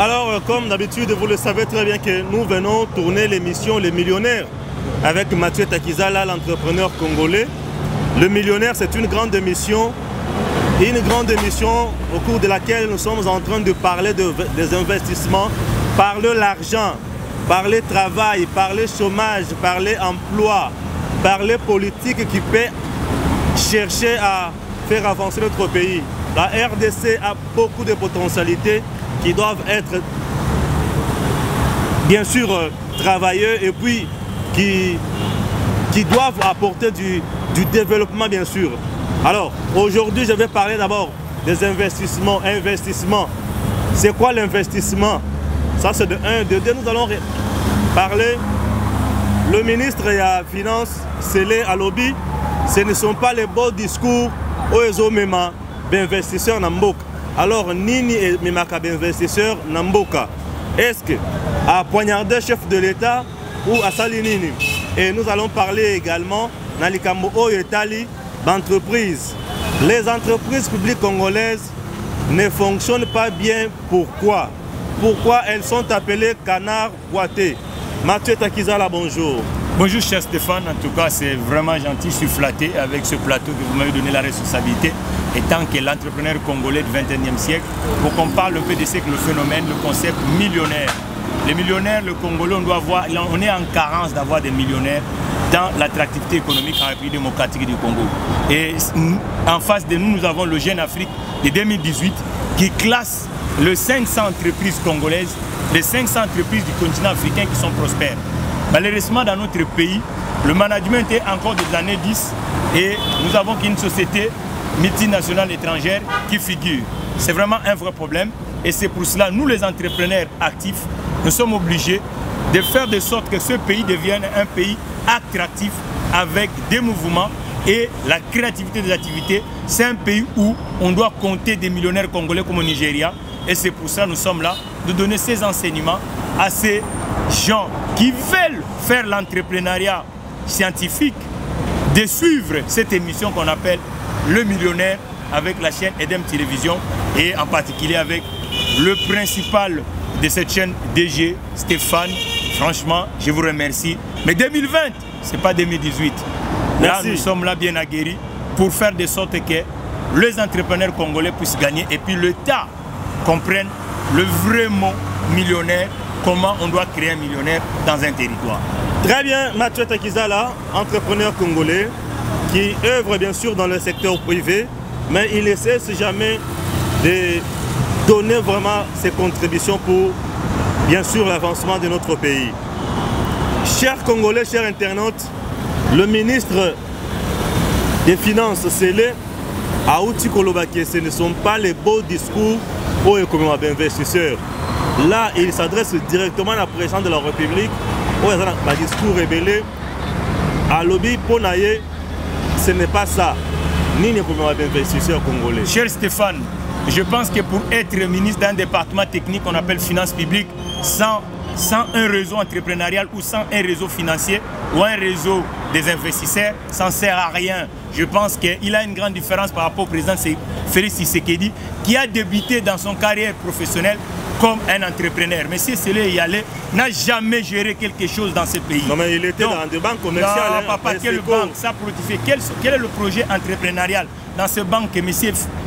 Alors, comme d'habitude, vous le savez très bien que nous venons tourner l'émission Les Millionnaires avec Mathieu Takizala, l'entrepreneur congolais. Le Millionnaire, c'est une grande émission au cours de laquelle nous sommes en train de parler des investissements, parler l'argent, parler travail, parler chômage, parler emploi, parler politique qui peut chercher à faire avancer notre pays. La RDC a beaucoup de potentialités qui doivent être bien sûr travailleux et puis qui doivent apporter du développement bien sûr. Alors aujourd'hui je vais parler d'abord des investissements. C'est quoi l'investissement? Ça c'est de 1. De 2, nous allons parler. Le ministre et la finance scellé à lobby, ce ne sont pas les beaux discours aux mêmes d'investisseurs Namboka. Alors Nini et Mimaka d'investisseurs Namboka. Est-ce que à poignarder chef de l'État ou à Salinini? Et nous allons parler également Nalikambo Oyetali d'entreprises. Les entreprises publiques congolaises ne fonctionnent pas bien. Pourquoi? Pourquoi elles sont appelées canards boités? Mathieu Takizala, bonjour. Bonjour cher Stéphane, en tout cas c'est vraiment gentil, je suis flatté avec ce plateau que vous m'avez donné la responsabilité, étant que l'entrepreneur congolais du 21e siècle, pour qu'on parle un peu de ce que le phénomène, le concept millionnaire. Les millionnaires, le Congolais, on est en carence d'avoir des millionnaires dans l'attractivité économique en République démocratique du Congo. Et en face de nous, nous avons le Jeune Afrique de 2018 qui classe les 500 entreprises congolaises, les 500 entreprises du continent africain qui sont prospères. Malheureusement, dans notre pays, le management est encore des années 10 et nous avons qu'une société multinationale étrangère qui figure. C'est vraiment un vrai problème et c'est pour cela, nous les entrepreneurs actifs, nous sommes obligés de faire de sorte que ce pays devienne un pays attractif avec des mouvements et la créativité des activités. C'est un pays où on doit compter des millionnaires congolais comme au Nigeria et c'est pour ça que nous sommes là, de donner ces enseignements à ces gens qui veulent faire l'entrepreneuriat scientifique, de suivre cette émission qu'on appelle Le Millionnaire avec la chaîne Edem Télévision et en particulier avec le principal de cette chaîne, DG Stéphane. Franchement, je vous remercie. Mais 2020, ce n'est pas 2018. Là, nous sommes là bien aguerris pour faire de sorte que les entrepreneurs congolais puissent gagner et puis l'État comprenne le vrai mot millionnaire, comment on doit créer un millionnaire dans un territoire. Très bien, Mathieu Takizala, entrepreneur congolais qui œuvre bien sûr dans le secteur privé, mais il essaie jamais de donner vraiment ses contributions pour bien sûr l'avancement de notre pays. Chers Congolais, chers internautes, le ministre des Finances, Sélé, Aouti Kolobake, ce ne sont pas les beaux discours aux investisseurs. Là, il s'adresse directement à la présidente de la République, où il y a un discours révélé à lobby pour naïe. Ce n'est pas ça. Ni les investisseurs congolais. Cher Stéphane, je pense que pour être ministre d'un département technique qu'on appelle finance publique, sans un réseau entrepreneurial ou sans un réseau financier ou un réseau des investisseurs, ça ne sert à rien. Je pense qu'il a une grande différence par rapport au président Félix Tshisekedi qui a débuté dans son carrière professionnelle comme un entrepreneur. Mais si Sélé Yalé n'a jamais géré quelque chose dans ce pays. Non mais il était dans des banques commerciales. Non, papa, quelle banque? Ça produit. Quel est le projet entrepreneurial dans ce banque que M.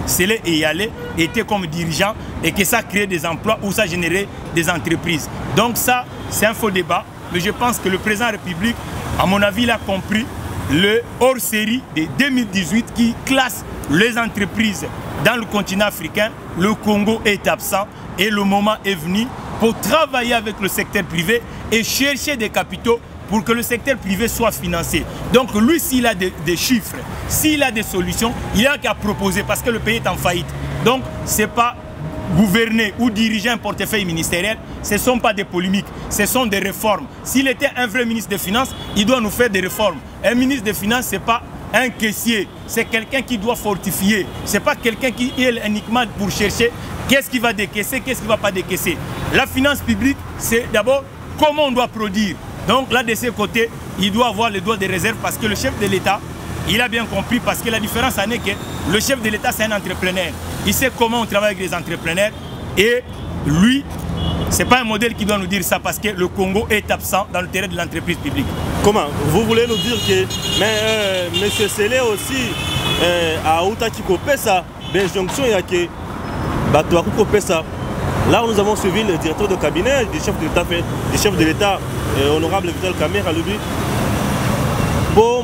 Sélé Yalé était comme dirigeant et que ça créait des emplois ou ça générait des entreprises? Donc ça, c'est un faux débat. Mais je pense que le président de la République, à mon avis, il a compris le hors-série de 2018 qui classe les entreprises dans le continent africain. Le Congo est absent. Et le moment est venu pour travailler avec le secteur privé et chercher des capitaux pour que le secteur privé soit financé. Donc lui, s'il a des chiffres, s'il a des solutions, il a qu'à proposer parce que le pays est en faillite. Donc ce n'est pas gouverner ou diriger un portefeuille ministériel, ce ne sont pas des polémiques, ce sont des réformes. S'il était un vrai ministre des Finances, il doit nous faire des réformes. Un ministre des Finances, ce n'est pas un caissier, c'est quelqu'un qui doit fortifier. Ce n'est pas quelqu'un qui est uniquement pour chercher qu'est-ce qui va décaisser, qu'est-ce qui ne va pas décaisser. La finance publique, c'est d'abord comment on doit produire. Donc là, de ce côté, il doit avoir le droit de réserve parce que le chef de l'État, il a bien compris parce que la différence en est que le chef de l'État, c'est un entrepreneur. Il sait comment on travaille avec les entrepreneurs et lui, Ce n'est pas un modèle qui doit nous dire ça parce que le Congo est absent dans le terrain de l'entreprise publique. Comment? Vous voulez nous dire que M. Sélé aussi a Outaki Kopesa, d'injonction, il y a que Batouakou Kopesa. Là où nous avons suivi le directeur de cabinet du chef de l'État, honorable Vital Kamerhe, à lui. Pour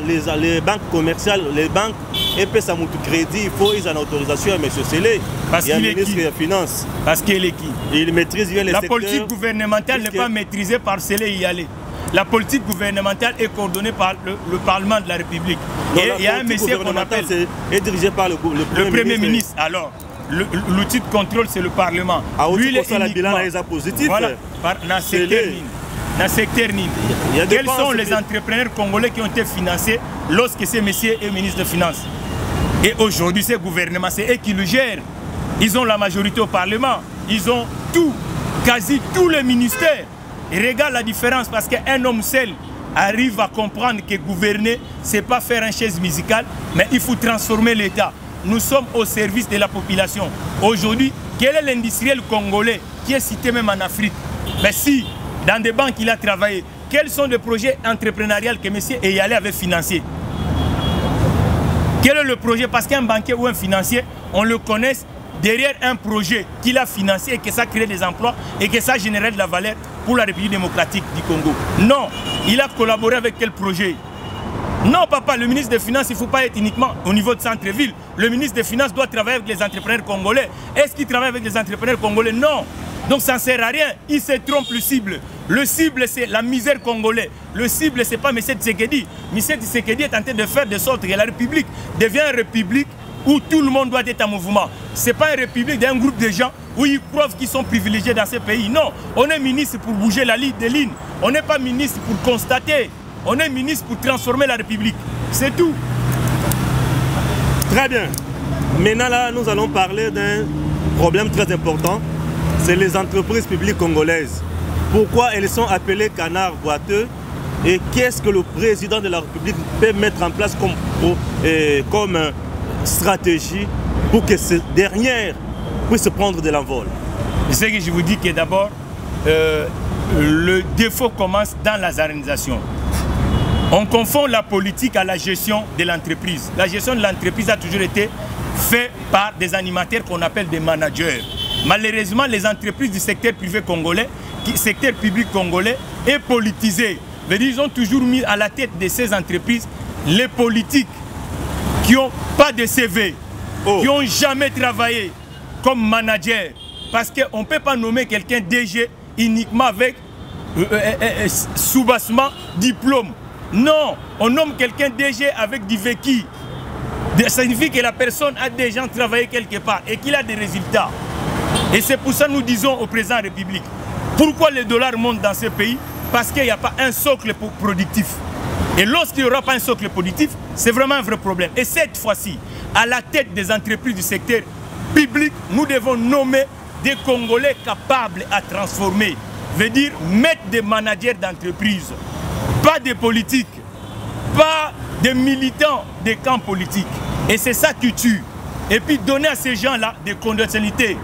les banques commerciales, les banques et ça monte crédit, il faut qu'ils aient une autorisation à M. Sélé. Parce qu'il est ministre des Finances. Parce qu'il est qui? Il maîtrise bien les secteurs. La politique gouvernementale n'est pas maîtrisée par Sélé y aller. La politique gouvernementale est coordonnée par le Parlement de la République. Non, et il y a un monsieur qu'on appelle... est dirigé par le Premier ministre. Alors, l'outil de contrôle, c'est le Parlement. Lui, il est bilan positif. Voilà, dans le secteur NIN. Quels sont les entrepreneurs congolais qui ont été financés lorsque ces messieurs est ministre des Finances? Et aujourd'hui, ces gouvernements, c'est eux qui le gèrent. Ils ont la majorité au Parlement. Ils ont tout, quasi tous les ministères. Et regarde la différence parce qu'un homme seul arrive à comprendre que gouverner, ce n'est pas faire une chaise musicale, mais il faut transformer l'État. Nous sommes au service de la population. Aujourd'hui, quel est l'industriel congolais qui est cité même en Afrique? Mais si, dans des banques il a travaillé, quels sont les projets entrepreneuriaux que M. Eyalé avait financés? Quel est le projet? Parce qu'un banquier ou un financier, on le connaît derrière un projet qu'il a financé et que ça crée des emplois et que ça génère de la valeur pour la République démocratique du Congo. Non, il a collaboré avec quel projet? Non, papa, le ministre des Finances, il ne faut pas être uniquement au niveau de centre-ville. Le ministre des Finances doit travailler avec les entrepreneurs congolais. Est-ce qu'il travaille avec les entrepreneurs congolais? Non. Donc ça ne sert à rien. Il se trompe le cible. Le cible, c'est la misère congolaise. Le cible, ce n'est pas M. Tshisekedi. M. Tshisekedi est en train de faire de sorte que la République devient une République où tout le monde doit être en mouvement. Ce n'est pas une République d'un groupe de gens où ils croient qu'ils sont privilégiés dans ces pays. Non, on est ministre pour bouger la ligne des lignes. On n'est pas ministre pour constater. On est ministre pour transformer la République. C'est tout. Très bien. Maintenant, là, nous allons parler d'un problème très important. C'est les entreprises publiques congolaises. Pourquoi elles sont appelées canards boiteux? Et qu'est-ce que le président de la République peut mettre en place comme stratégie pour que ces dernières puissent prendre de l'envol? Ce que je vous dis que d'abord, le défaut commence dans la organisation. On confond la politique à la gestion de l'entreprise. La gestion de l'entreprise a toujours été faite par des animateurs qu'on appelle des managers. Malheureusement, les entreprises du secteur privé congolais, secteur public congolais, est politisé. Ils ont toujours mis à la tête de ces entreprises les politiques qui n'ont pas de CV, qui n'ont jamais travaillé comme manager. Parce qu'on ne peut pas nommer quelqu'un DG uniquement avec soubassement, diplôme. Non, on nomme quelqu'un DG avec du vécu. Ça signifie que la personne a déjà travaillé quelque part et qu'il a des résultats. Et c'est pour ça que nous disons au président de la République, pourquoi le dollar monte dans ce pays? Parce qu'il n'y a pas un socle productif. Et lorsqu'il n'y aura pas un socle productif, c'est vraiment un vrai problème. Et cette fois-ci, à la tête des entreprises du secteur public, nous devons nommer des Congolais capables à transformer. Veut dire mettre des managers d'entreprise. Pas des politiques, pas des militants des camps politiques. Et c'est ça qui tue. Et puis donner à ces gens-là des conditionnalités.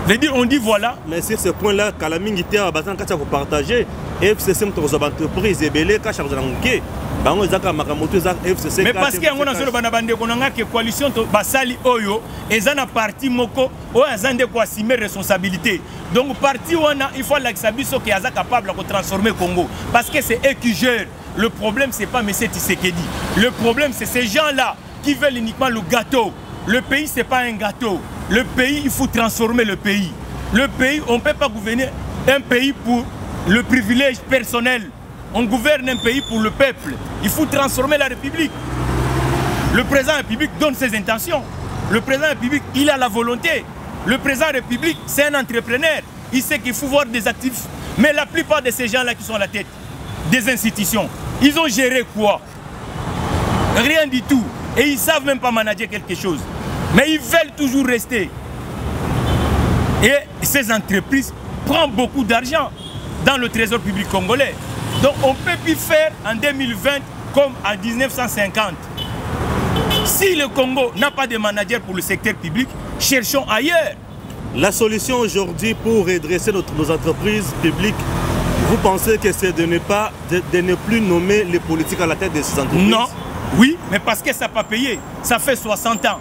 Veut dire, on dit voilà. Mais sur ce point-là, Kalamingité a besoin de partager. FCC, notre entreprise, est belle, cache à vous manquer. Mais parce qu'il y a une coalition basali oyo et un parti moko ou un assumer responsabilité. Donc parti il faut l'accepter qui est capable de transformer le Congo parce que c'est eux qui gèrent. Le problème c'est pas M. Tshisekedi. Le problème c'est ces gens-là qui veulent uniquement le gâteau. Le pays c'est pas un gâteau. Le pays il faut transformer le pays. Le pays on ne peut pas gouverner un pays pour le privilège personnel. On gouverne un pays pour le peuple. Il faut transformer la République. Le président de la République donne ses intentions. Le président de la République, il a la volonté. Le président de la République, c'est un entrepreneur. Il sait qu'il faut voir des actifs. Mais la plupart de ces gens-là qui sont à la tête des institutions, ils ont géré quoi? Rien du tout. Et ils ne savent même pas manager quelque chose. Mais ils veulent toujours rester. Et ces entreprises prennent beaucoup d'argent dans le trésor public congolais. Donc on ne peut plus faire en 2020 comme en 1950. Si le Congo n'a pas de manager pour le secteur public, cherchons ailleurs. la solution aujourd'hui pour redresser nos entreprises publiques, vous pensez que c'est de ne plus nommer les politiques à la tête de ces entreprises? Non, oui, mais parce que ça n'a pas payé. Ça fait 60 ans.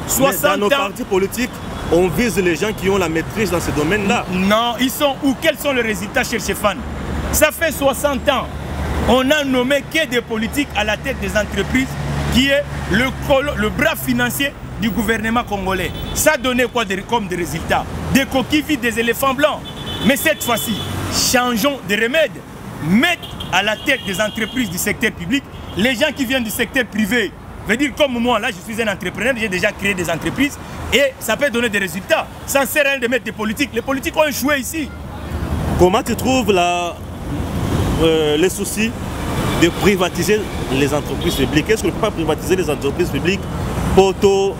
60 mais dans nos ans. partis politiques, on vise les gens qui ont la maîtrise dans ce domaine-là. Non, ils sont où? Quels sont les résultats chez Stéphane? Ça fait 60 ans. On a nommé que des politiques à la tête des entreprises qui est le bras financier du gouvernement congolais. Ça donnait quoi comme des résultats? Des coquilles vides, des éléphants blancs. Mais cette fois-ci, changeons de remède. Mettre à la tête des entreprises du secteur public les gens qui viennent du secteur privé. Veut dire comme moi, là je suis un entrepreneur, j'ai déjà créé des entreprises et ça peut donner des résultats. Ça ne sert à rien de mettre des politiques. Les politiques ont échoué ici. Comment tu trouves les soucis de privatiser les entreprises publiques? Est-ce qu'on ne peut pas privatiser les entreprises publiques pour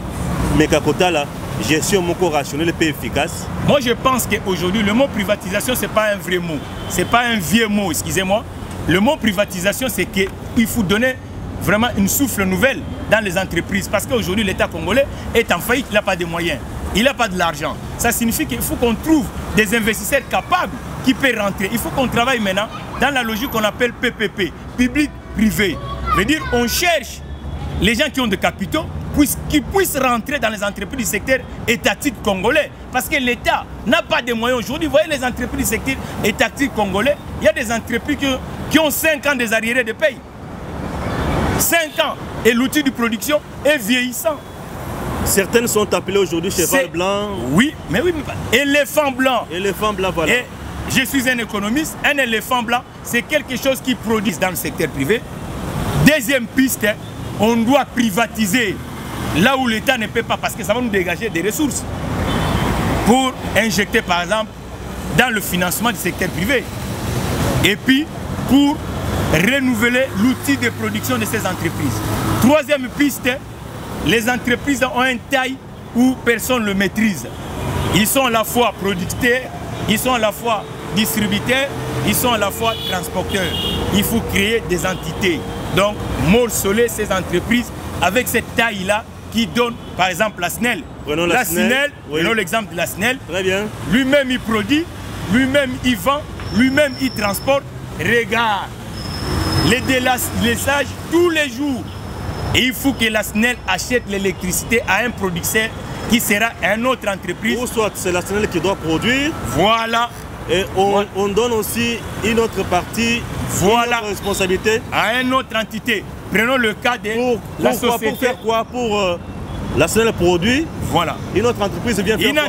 Mekakota, la gestion moko rationnelle et efficace? Moi je pense qu'aujourd'hui le mot privatisation ce n'est pas un vrai mot. Ce n'est pas un vieux mot, excusez-moi. Le mot privatisation c'est qu'il faut donner vraiment une souffle nouvelle dans les entreprises. Parce qu'aujourd'hui, l'État congolais est en faillite, il n'a pas de moyens, il n'a pas de l'argent. Ça signifie qu'il faut qu'on trouve des investisseurs capables qui peuvent rentrer. Il faut qu'on travaille maintenant dans la logique qu'on appelle PPP, public-privé. C'est-à-dire on cherche les gens qui ont des capitaux qui puissent rentrer dans les entreprises du secteur étatique congolais. Parce que l'État n'a pas de moyens aujourd'hui. Vous voyez les entreprises du secteur étatique congolais, il y a des entreprises qui ont 5 ans des arriérés de paye. 5 ans et l'outil de production est vieillissant. Certaines sont appelées aujourd'hui cheval blanc. Oui, mais éléphant blanc. Éléphant blanc, voilà. Et je suis un économiste, un éléphant blanc, c'est quelque chose qui produit dans le secteur privé. Deuxième piste, on doit privatiser là où l'État ne peut pas, parce que ça va nous dégager des ressources pour injecter par exemple dans le financement du secteur privé. Et puis pour renouveler l'outil de production de ces entreprises. Troisième piste, les entreprises ont une taille où personne ne le maîtrise. Ils sont à la fois producteurs, ils sont à la fois distributeurs, ils sont à la fois transporteurs. Il faut créer des entités. Donc, morceler ces entreprises avec cette taille-là qui donne, par exemple, la SNEL. Prenons la SNEL. Oui. Prenons l'exemple de la SNEL. Très bien. Lui-même, il produit, lui-même, il vend, lui-même, il transporte. Regarde. Les délaissages tous les jours. Et il faut que la SNEL achète l'électricité à un producteur qui sera une autre entreprise. Ou soit c'est la SNEL qui doit produire. Voilà. Et on donne aussi une autre partie, voilà, une autre responsabilité à une autre entité. Prenons le cas de la société. Pour faire quoi? Pour la SNEL produit. Voilà. Une autre entreprise vient faire quoi?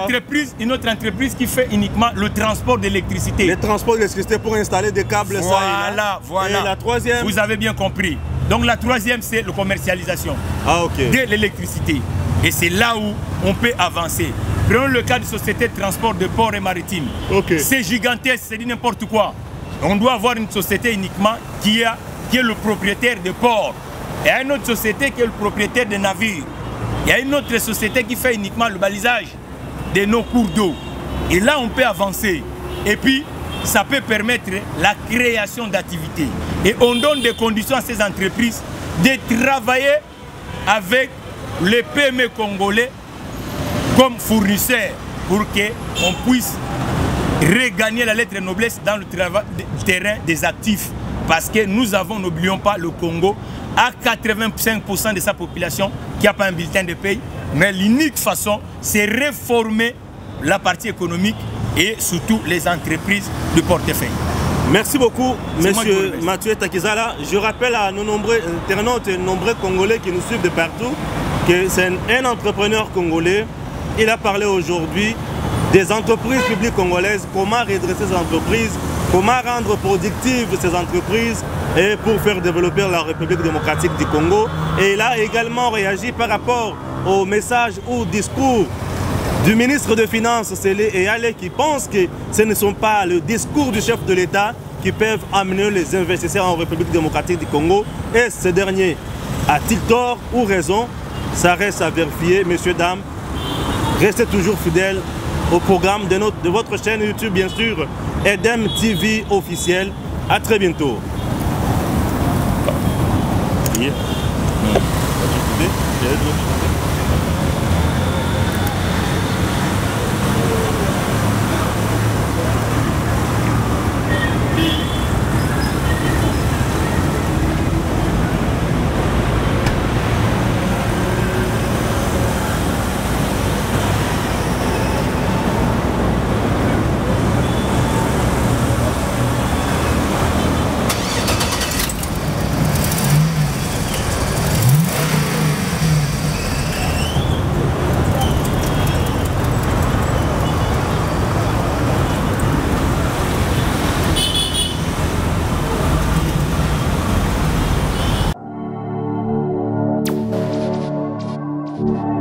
Une autre entreprise qui fait uniquement le transport d'électricité. Le transport d'électricité pour installer des câbles. Voilà, voilà. Et la troisième? Vous avez bien compris. Donc la troisième, c'est la commercialisation de l'électricité. Et c'est là où on peut avancer. Prenons le cas de société de transport de port et maritime. C'est gigantesque, c'est dit n'importe quoi. On doit avoir une société uniquement qui est le propriétaire de port. Et une autre société qui est le propriétaire des navires. Il y a une autre société qui fait uniquement le balisage de nos cours d'eau. Et là, on peut avancer. Et puis, ça peut permettre la création d'activités. Et on donne des conditions à ces entreprises de travailler avec les PME congolais comme fournisseurs pour qu'on puisse regagner la lettre noblesse dans le terrain des actifs. Parce que nous avons, n'oublions pas, le Congo à 85% de sa population qui n'a pas un bulletin de paye. Mais l'unique façon, c'est réformer la partie économique et surtout les entreprises de portefeuille. Merci beaucoup, monsieur Mathieu Takizala. Je rappelle à nos nombreux internautes et nombreux Congolais qui nous suivent de partout que c'est un entrepreneur congolais. Il a parlé aujourd'hui des entreprises publiques congolaises, comment redresser ces entreprises, comment rendre productives ces entreprises et pour faire développer la République démocratique du Congo. Et il a également réagi par rapport au message ou discours du ministre des Finances, Célé Eyalé, qui pense que ce ne sont pas le discours du chef de l'État qui peuvent amener les investisseurs en République démocratique du Congo. Et ce dernier a-t-il tort ou raison? Ça reste à vérifier, messieurs, dames. Restez toujours fidèles au programme de votre chaîne YouTube, bien sûr, Edem TV officiel. À très bientôt. Thank you.